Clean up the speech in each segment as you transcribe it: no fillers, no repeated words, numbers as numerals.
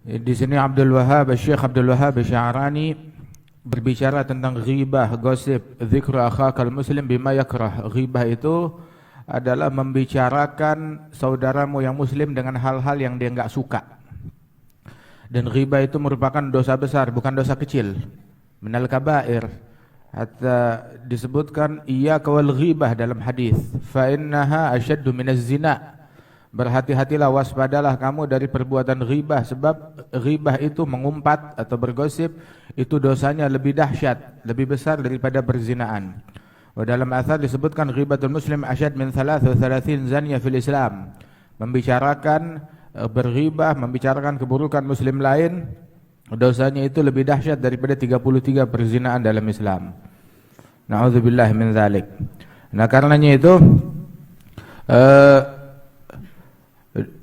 Di sini Syekh Abdul Wahhab Sya'rani berbicara tentang ghibah, gosip, dzikru akhakal muslim bima yakrah. Ghibah itu adalah membicarakan saudaramu yang muslim dengan hal-hal yang dia enggak suka. Dan ghibah itu merupakan dosa besar, bukan dosa kecil. Minal kabair. Hatta disebutkan iyyaka wal ghibah dalam hadis. Fa innaha asyaddu minaz zina. Berhati-hatilah, waspadalah kamu dari perbuatan ghibah, sebab ghibah itu mengumpat atau bergosip, itu dosanya lebih dahsyat, lebih besar daripada perzinaan. Dalam athar disebutkan ghibatul muslim asyad min 33 zaniya fil Islam. Membicarakan berghibah, membicarakan keburukan muslim lain, dosanya itu lebih dahsyat daripada 33 perzinaan dalam Islam. Na'udzubillah min dzalik. Nah, karenanya itu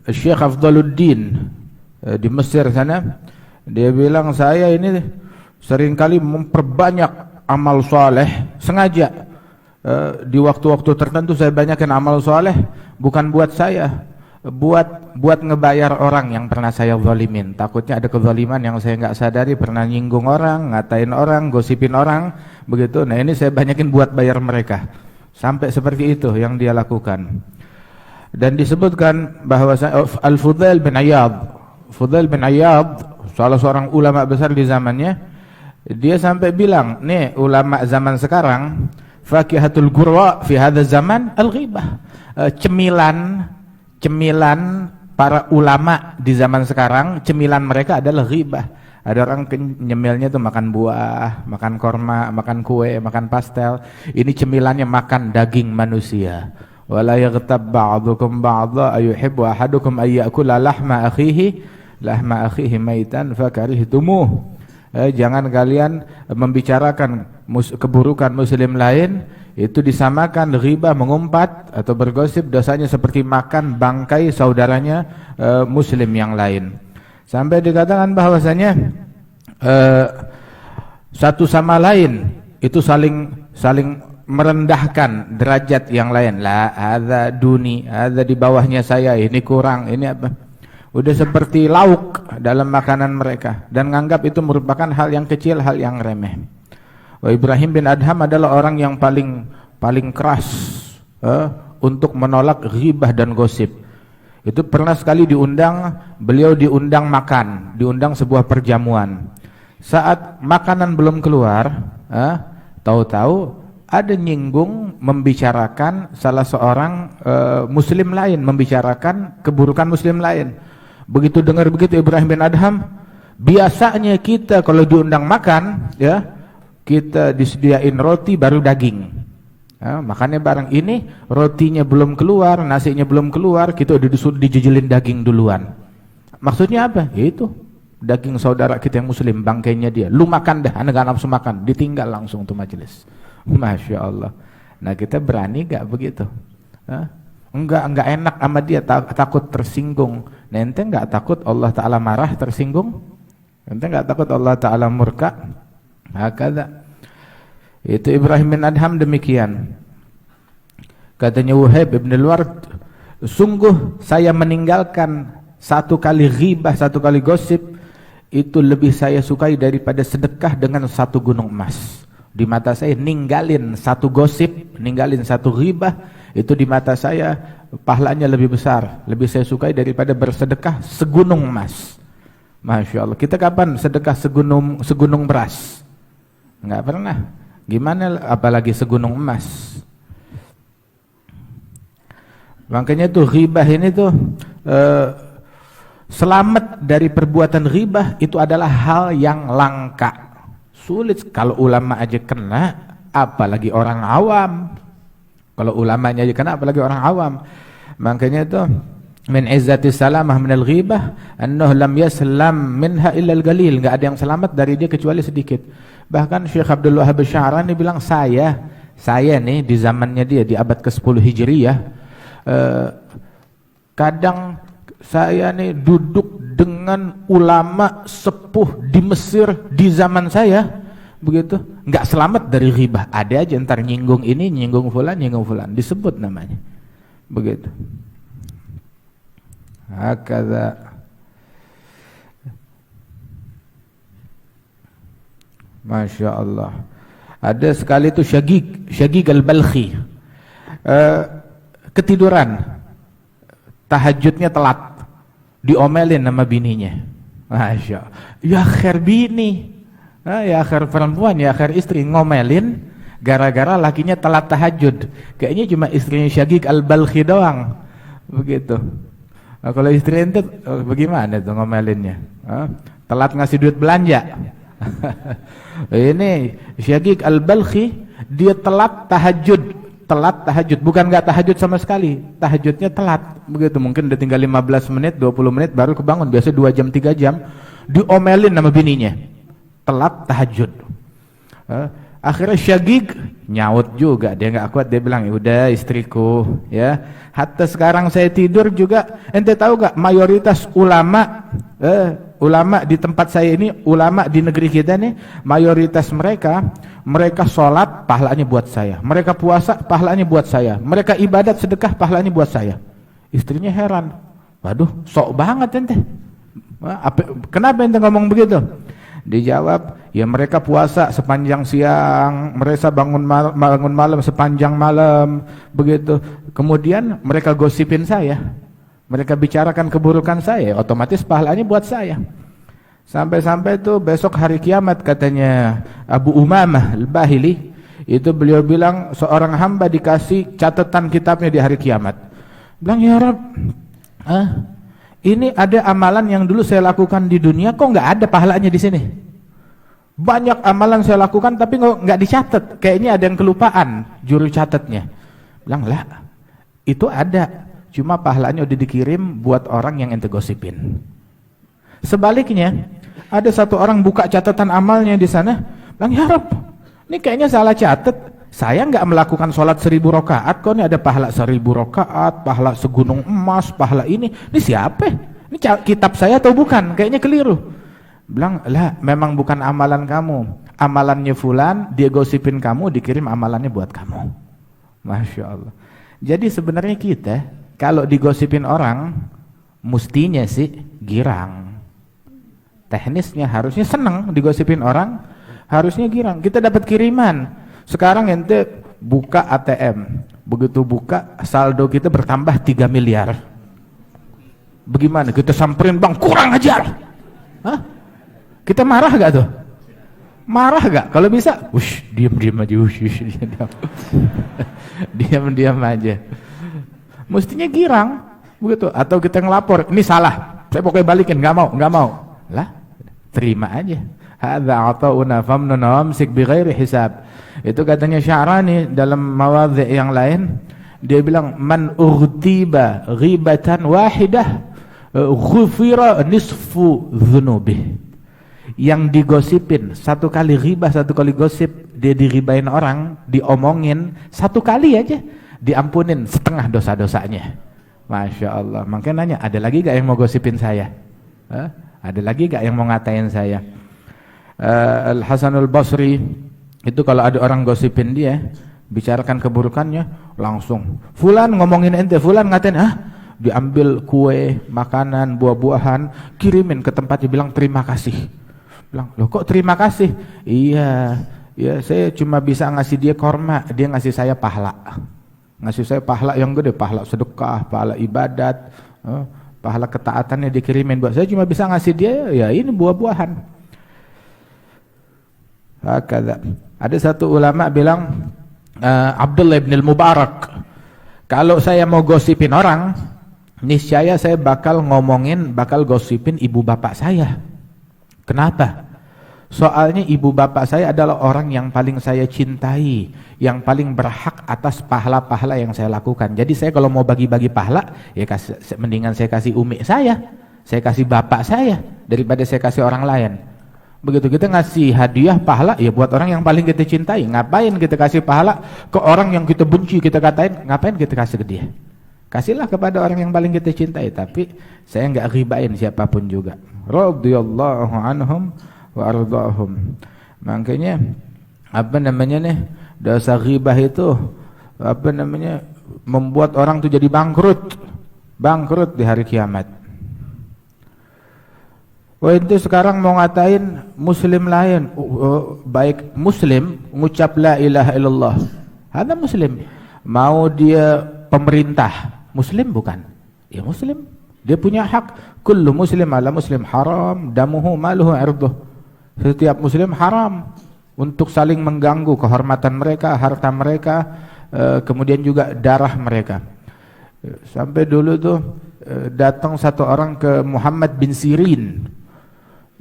Syekh Afdaluddin di Mesir sana, dia bilang saya ini seringkali memperbanyak amal soleh sengaja. Di waktu-waktu tertentu saya banyakkan amal soleh, bukan buat saya, buat ngebayar orang yang pernah saya zalimin. Takutnya ada kezaliman yang saya nggak sadari, pernah nyinggung orang, ngatain orang, gosipin orang, begitu. Nah, ini saya banyakin buat bayar mereka. Sampai seperti itu yang dia lakukan. Dan disebutkan bahwa Al-Fudail bin Iyad, salah seorang ulama besar di zamannya, dia sampai bilang, nih ulama zaman sekarang, fakihatul gurwa fi hadha zaman al-ghibah. Cemilan para ulama di zaman sekarang, cemilan mereka adalah ghibah. Ada orang nyemilnya itu makan buah, makan korma, makan kue, makan pastel. Ini cemilannya makan daging manusia. Wala yaghtab ba'dukum ba'dha ayuhibbu ahadukum ay ya'kula lahma akhihi maitan fakarihtumuh. Jangan kalian membicarakan keburukan muslim lain, itu disamakan ghibah, mengumpat atau bergosip, dosanya seperti makan bangkai saudaranya muslim yang lain. Sampai dikatakan bahwasanya satu sama lain itu saling merendahkan derajat yang lain. La hadza duni, hadza di bawahnya saya, ini kurang, ini apa. Udah seperti lauk dalam makanan mereka, dan menganggap itu merupakan hal yang kecil, hal yang remeh. Ibrahim bin Adham adalah orang yang paling keras untuk menolak ghibah dan gosip. Itu pernah sekali beliau diundang makan, diundang sebuah perjamuan. Saat makanan belum keluar, tahu-tahu ada nyinggung, membicarakan salah seorang muslim lain, membicarakan keburukan muslim lain. Begitu dengar begitu Ibrahim bin Adham, biasanya kita kalau diundang makan, ya, kita disediain roti baru daging. Makannya bareng, ini rotinya belum keluar, nasinya belum keluar, kita udah disuruh dijejelin daging duluan. Maksudnya apa? Ya itu, daging saudara kita yang muslim, bangkainya dia. Lu makan dah, anda gak nafsu makan, ditinggal langsung tuh majelis. Masya Allah. Nah, kita berani gak begitu? Enggak enak sama dia, takut tersinggung. Nah, ente enggak takut Allah Ta'ala marah, tersinggung? Ente enggak takut Allah Ta'ala murka? Hakadha. Itu Ibrahim bin Adham demikian. Katanya Wuhaib ibn al-Ward, sungguh saya meninggalkan satu kali ghibah, satu kali gosip, itu lebih saya sukai daripada sedekah dengan satu gunung emas. Di mata saya ninggalin satu gosip, ninggalin satu ghibah, itu di mata saya pahalanya lebih besar, lebih saya sukai daripada bersedekah segunung emas. Masya Allah. Kita kapan sedekah segunung beras? Enggak pernah. Gimana apalagi segunung emas? Makanya tuh ghibah ini tuh selamat dari perbuatan ghibah itu adalah hal yang langka. Sulit. Kalau ulama aja kena, apalagi orang awam. Kalau ulamanya aja kena, apalagi orang awam. Makanya itu min izzati salamah minal ghibah annahu lam yaslam minha illa al-qalil. Enggak ada yang selamat dari dia kecuali sedikit. Bahkan Syekh Abdul Wahhab Sya'rani bilang, saya nih di zamannya dia, di abad ke-10 Hijriyah, kadang saya nih duduk dengan ulama sepuh di Mesir di zaman saya, begitu, nggak selamat dari ghibah. Ada aja ntar nyinggung ini, nyinggung fulan, disebut namanya, begitu. Hakadha. Masya Allah. Ada sekali itu Syagig al-Balkhi, ketiduran, tahajudnya telat, diomelin sama bininya. Masya Allah. Ya akhir bini, ya akhir perempuan, ya akhir istri, ngomelin gara-gara lakinya telat tahajud. Kayaknya cuma istrinya Syagig al-Balkhi doang begitu. Nah, kalau istri ente bagaimana tuh ngomelinnya? Telat ngasih duit belanja. Ini Syagig al-Balkhi, dia telat tahajud, bukan nggak tahajud sama sekali, tahajudnya telat begitu. Mungkin udah tinggal 15 menit 20 menit baru kebangun, biasa 2 jam 3 jam, diomelin sama bininya telat tahajud. Akhirnya Syagig nyaut juga, dia nggak kuat, dia bilang, ya udah istriku ya, hatta sekarang saya tidur juga, ente tahu gak mayoritas ulama di tempat saya ini, ulama di negeri kita nih, mayoritas mereka sholat pahalanya buat saya, mereka puasa pahalanya buat saya, mereka ibadat sedekah pahalanya buat saya. Istrinya heran, waduh sok banget ente, kenapa ente ngomong begitu? Dijawab, ya mereka puasa sepanjang siang, mereka bangun malam sepanjang malam begitu. Kemudian mereka gosipin saya, mereka bicarakan keburukan saya, otomatis pahalanya buat saya. Sampai-sampai tuh besok hari kiamat, katanya Abu Umamah al-Bahili, itu beliau bilang seorang hamba dikasih catatan kitabnya di hari kiamat. Bilang, ya Rabb, ini ada amalan yang dulu saya lakukan di dunia, kok nggak ada pahalanya di sini? Banyak amalan saya lakukan tapi nggak dicatat, kayaknya ada yang kelupaan juru catatnya. Bilang, lah, itu ada, cuma pahalanya udah dikirim buat orang yang ente gosipin. Sebaliknya, ada satu orang buka catatan amalnya di sana, bilang, ya Rabb, ini kayaknya salah catat. Saya nggak melakukan sholat 1000 rakaat, kok ini ada pahala 1000 rakaat, pahala segunung emas, pahala ini siapa? Ini kitab saya atau bukan? Kayaknya keliru. Bilang, lah memang bukan amalan kamu, amalannya fulan, dia gosipin kamu, dikirim amalannya buat kamu. Masya Allah. Jadi sebenarnya kita kalau digosipin orang, mestinya sih girang. Teknisnya harusnya senang digosipin orang, harusnya girang. Kita dapat kiriman. Sekarang ente buka ATM, begitu buka saldo kita bertambah 3 miliar. Bagaimana? Kita samperin, bang, kurang ajar. Hah? Kita marah gak tuh? Marah gak? Kalau bisa, diam aja, diam aja. Mestinya girang, begitu. Atau kita ngelapor, ini salah, saya pokoknya balikin, nggak mau. Lah, terima aja. Hadza ata'una famnun amsik bighairi hisab. Itu katanya Sya'rani dalam mawadhi' yang lain, dia bilang, man ughtiba ghibatan wahidah ghufira nisfu dhunubih. Yang digosipin satu kali ghibah, satu kali gosip, dia diribain orang, diomongin satu kali aja, diampunin setengah dosa-dosanya. Masya Allah. Makanya nanya, ada lagi gak yang mau gosipin saya? Ada lagi gak yang mau ngatain saya? Al-Hasanul Basri itu kalau ada orang gosipin dia, bicarakan keburukannya, langsung fulan ngomongin ente, fulan ngatain, diambil kue, makanan, buah-buahan, kirimin ke tempatnya, bilang terima kasih. Bilang, loh kok terima kasih? Iya, saya cuma bisa ngasih dia korma, dia ngasih saya pahala. Ngasih saya pahala yang gede, pahala sedekah, pahala ibadat, pahala ketaatannya dikirimin buat saya, cuma bisa ngasih dia ya ini buah-buahan. Ada satu ulama bilang, Abdullah bin al-Mubarak, kalau saya mau gosipin orang, niscaya saya bakal gosipin ibu bapak saya. Kenapa? Soalnya ibu bapak saya adalah orang yang paling saya cintai, yang paling berhak atas pahala-pahala yang saya lakukan. Jadi saya kalau mau bagi-bagi pahala, ya mendingan saya kasih umi saya kasih bapak saya, daripada saya kasih orang lain. Begitu kita ngasih hadiah pahala, ya buat orang yang paling kita cintai. Ngapain kita kasih pahala ke orang yang kita benci, kita katain, ngapain kita kasih ke dia? Kasihlah kepada orang yang paling kita cintai. Tapi saya nggak ghibain siapapun juga. Radhiyallahu anhum wa ardhahum. Makanya dosa ghibah itu membuat orang itu jadi bangkrut di hari kiamat. Wah itu sekarang mau ngatain muslim lain, baik muslim ngucap la ilaha illallah, ada muslim. Mau dia pemerintah, muslim bukan? Ya muslim, dia punya hak. Kullu muslim ala muslim haram damuhu maluhu irduh. Setiap muslim haram untuk saling mengganggu kehormatan mereka, harta mereka, kemudian juga darah mereka. Sampai dulu tuh datang satu orang ke Muhammad bin Sirin,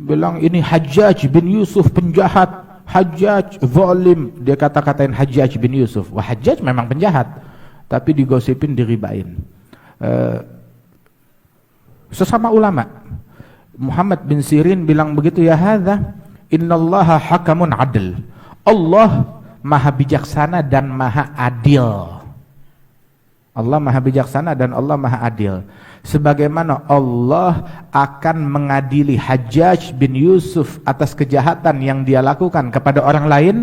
bilang ini Hajjaj bin Yusuf penjahat, Hajjaj zalim. Dia kata-katain Hajjaj bin Yusuf. Wah, Hajjaj memang penjahat, tapi digosipin, diribain. Sesama ulama, Muhammad bin Sirin bilang begitu, ya hadza innallaha hakamun adil. Allah maha bijaksana dan maha adil. Allah maha bijaksana dan Allah maha adil. Sebagaimana Allah akan mengadili Hajjaj bin Yusuf atas kejahatan yang dia lakukan kepada orang lain,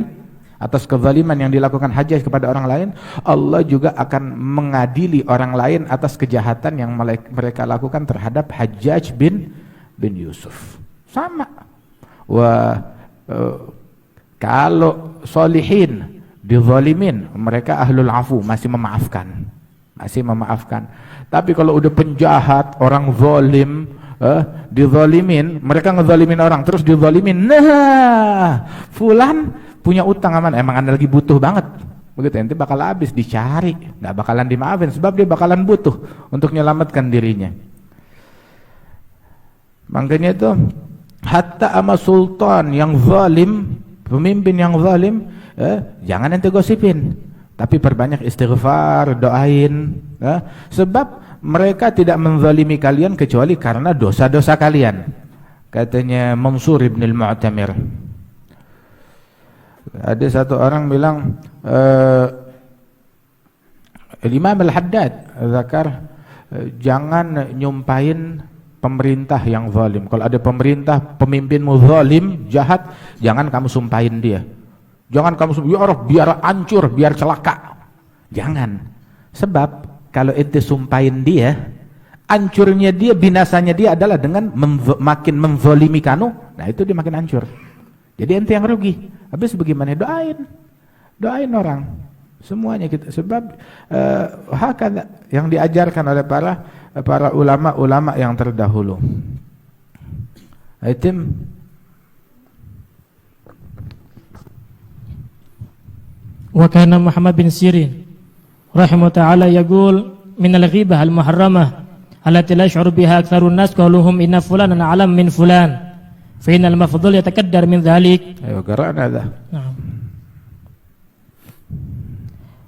atas kezaliman yang dilakukan Hajjaj kepada orang lain, Allah juga akan mengadili orang lain atas kejahatan yang mereka lakukan terhadap Hajjaj bin Yusuf. Sama. Wah, kalau solihin dizalimin, mereka ahlul afu, masih memaafkan. Tapi kalau udah penjahat, orang zalim, dizalimin, mereka ngezalimin orang terus dizalimin. Nah, fulan punya utang aman, emang Anda lagi butuh banget. Begitu, nanti bakal habis dicari, nggak bakalan dimaafin sebab dia bakalan butuh untuk menyelamatkan dirinya. Makanya itu hatta ama sultan yang zalim, pemimpin yang zalim, jangan ente gosipin, tapi perbanyak istighfar, doain, sebab mereka tidak menzalimi kalian kecuali karena dosa-dosa kalian. Katanya Mansur ibn al-Mu'tamir. Ada satu orang bilang, Imam al-Haddad zakar, jangan nyumpahin pemerintah yang zalim. Kalau ada pemerintah, pemimpinmu zalim, jahat, jangan kamu sumpahin dia. Jangan kamu sumpahin, ya Allah, biar hancur, biar celaka. Jangan. Sebab kalau ente sumpahin dia, hancurnya dia, binasanya dia adalah dengan makin menzalimi kanu. Nah itu dia makin hancur. Jadi ente yang rugi. Habis bagaimana? Doain orang. Semuanya kita. Sebab hakada yang diajarkan oleh para ulama-ulama yang terdahulu. Itim. Wa kana Muhammad bin Sirin rahimahu ta'ala yaqul min al-ghibah al-muharramah allati la yash'uru biha aktsarun nas qaluhum inna fulanan alam min fulan fa innal mafdhul yatakaddar min dhalik. Ayo qara'na hadha. Naam.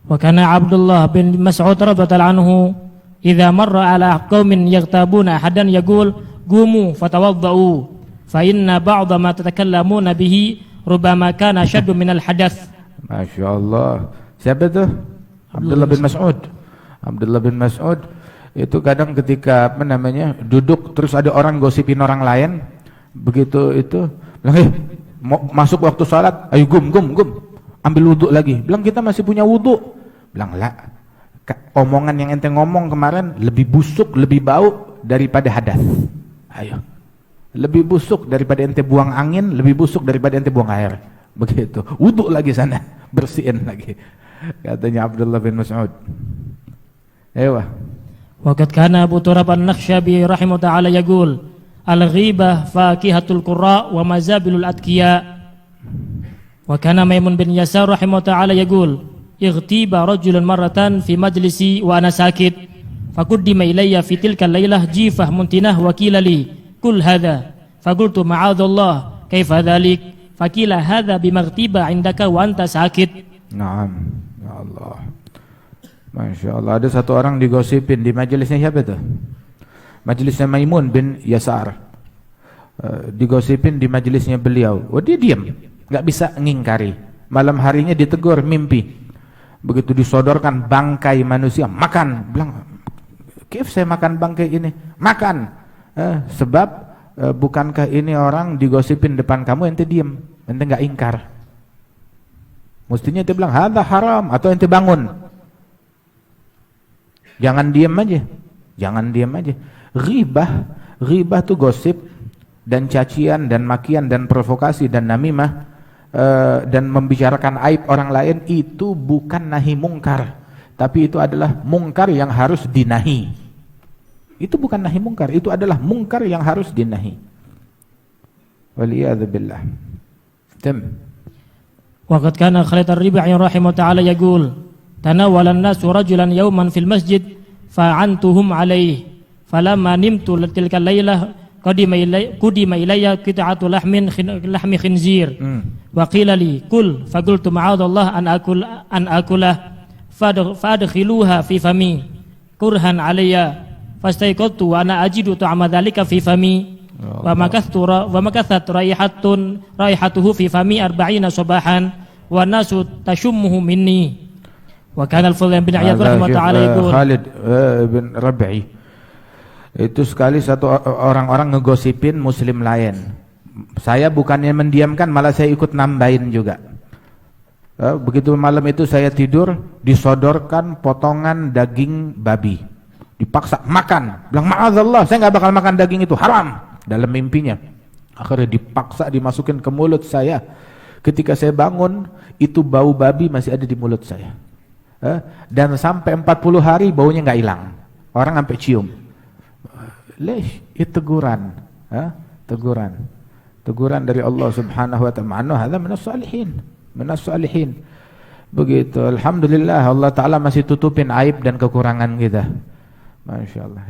Wa kana Abdullah bin Mas'ud radhiyallahu anhu idza marra ala qaumin yaghtabuna ahadan yaqul qumu fatawaddau fa inna ba'dha ma tatakallamuna bihi rubama kana ashaddu min al-hadath. Masya Allah. Siapa itu? Abdullah bin Mas'ud. Abdullah bin Mas'ud itu kadang ketika duduk terus ada orang gosipin orang lain, begitu itu bilang, mau masuk waktu salat, ayo gum ambil wudhu lagi. Bilang kita masih punya wudhu. Bilang lah, omongan yang ente ngomong kemarin lebih busuk, lebih bau daripada hadas. Ayo, lebih busuk daripada ente buang angin, lebih busuk daripada ente buang air. Begitu, wudhu lagi sana, bersihin lagi. Katanya Abdullah bin Mas'ud. Ewa. Waqad kana Abu Turab an-Nakhshabi rahimahu ta'ala yaqul al-ghibah fakihatul qurra wa mazabilul atqiya. Wa kana Maimun bin Yasar rahimahu ta'ala yaqul ightiba rajulun marratan fi majlisi wa ana sakit faquddima ilayya fi tilka al-lailah jifah muntinah wa qila li kul hadha faqultu ma'adallah kaifa dhalik fakila hadha bimaghtiba indaka wa anta sakit. Naam, ya Allah. Masya Allah. Ada satu orang digosipin di majelisnya, siapa itu? Majelisnya Maimun bin Yasar. Digosipin di majelisnya beliau. Oh, dia diam, nggak bisa ngingkari. Malam harinya ditegur mimpi. Begitu disodorkan bangkai manusia, makan. Bilang, kif saya makan bangkai ini? Makan. Sebab bukankah ini orang digosipin depan kamu, ente diem, ente nggak ingkar. Mestinya ente bilang hadza haram, atau ente bangun. Jangan diem aja. Ghibah tuh gosip, dan cacian dan makian dan provokasi dan namimah dan membicarakan aib orang lain itu bukan nahi mungkar, tapi itu adalah mungkar yang harus dinahi. Itu bukan nahi mungkar, itu adalah mungkar yang harus dinahi. Waliyadzubillah. وقد كان خالد الربيعي رحمه تعالى يقول تناول الناس رجلا يوما في المسجد فعنتهم عليه فلما نمت تلك الليلة قدم إلي قطعة لحم خنزير وقيل لي كل فقلت معاذ الله أن أكله فأدخلوها في فمي كرها علي فاستيقظت وأنا أجد طعم ذلك في فمي ومكثت رائحته في فمي 40 صباحا والناس تشمه مني. وكان الفضيل بن عياض رحمه تعالى يقول Khalid bin Rabi'i itu sekali satu orang-orang ngegosipin muslim lain. Saya bukannya mendiamkan, malah saya ikut nambahin juga. Begitu malam itu saya tidur, disodorkan potongan daging babi, dipaksa makan, bilang ma'adzallah saya nggak bakal makan daging itu, haram. Dalam mimpinya akhirnya dipaksa dimasukin ke mulut saya. Ketika saya bangun itu bau babi masih ada di mulut saya, dan sampai 40 hari baunya nggak hilang, orang sampai cium. Itu teguran, teguran dari Allah Subhanahu wa ta'ala. Hadza minas salihin. Begitu. Alhamdulillah Allah Ta'ala masih tutupin aib dan kekurangan kita. Masya Allah.